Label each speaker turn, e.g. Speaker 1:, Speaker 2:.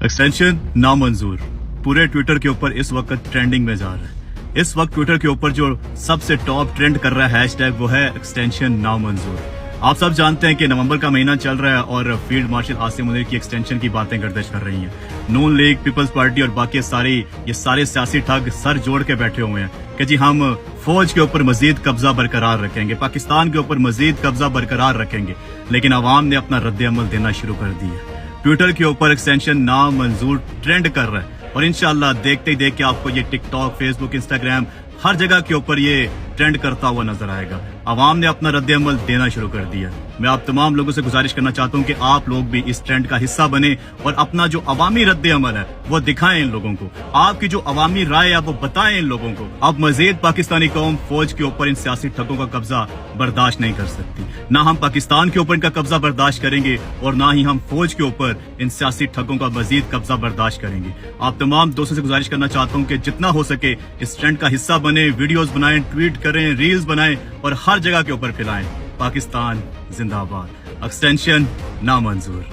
Speaker 1: Extension नामंजूर पूरे Twitter के ऊपर इस वक्त ट्रेंडिंग में जा रहा है। इस वक्त ट्विटर के ऊपर जो सबसे टॉप ट्रेंड कर रहा है हैशटैग वो है एक्सटेंशन नामंजूर। आप सब जानते हैं कि नवंबर का महीना चल रहा है और फील्ड मार्शल आसिम मुनीर की एक्सटेंशन की बातें गर्दिश कर रही हैं। नून लीग, पीपल्स पार्टी और बाकी ये सारे सियासी ठग सर जोड़ के बैठे हुए हैं कि जी हम फौज के ऊपर मजीद कब्जा बरकरार रखेंगे, पाकिस्तान के ऊपर मजीद कब्जा बरकरार रखेंगे। लेकिन अवाम ने अपना रद्द अमल देना शुरू कर दिया। ट्विटर के ऊपर एक्सटेंशन नामंजूर ट्रेंड कर रहा है और इंशाल्लाह देखते ही देख के आपको ये टिकटॉक, फेसबुक, इंस्टाग्राम हर जगह के ऊपर ये ट्रेंड करता हुआ नजर आएगा। अवाम ने अपना रद्द अमल देना शुरू कर दिया। मैं आप तमाम लोगों से गुजारिश करना चाहता हूं कि आप लोग भी इस ट्रेंड का हिस्सा बने और अपना जो अवामी रद्द अमल है वो दिखाएं इन लोगों को। आपकी जो अवामी राय है वो बताएं इन लोगों को। अब मजीद पाकिस्तानी कौम फौज के ऊपर इन सियासी ठगों का कब्जा बर्दाश्त नहीं कर सकती। ना हम पाकिस्तान के ऊपर इनका कब्जा बर्दाश्त करेंगे और ना ही हम फौज के ऊपर इन सियासी ठगों का मजीद कब्जा बर्दाश्त करेंगे। आप तमाम दोस्तों से गुजारिश करना चाहता हूं कि जितना हो सके इस ट्रेंड का हिस्सा बने, वीडियोस बनाएं, ट्वीट करें, रील्स बनाएं और हर जगह के ऊपर फैलाएं। पाकिस्तान जिंदाबाद, एक्सटेंशन नामंजूर।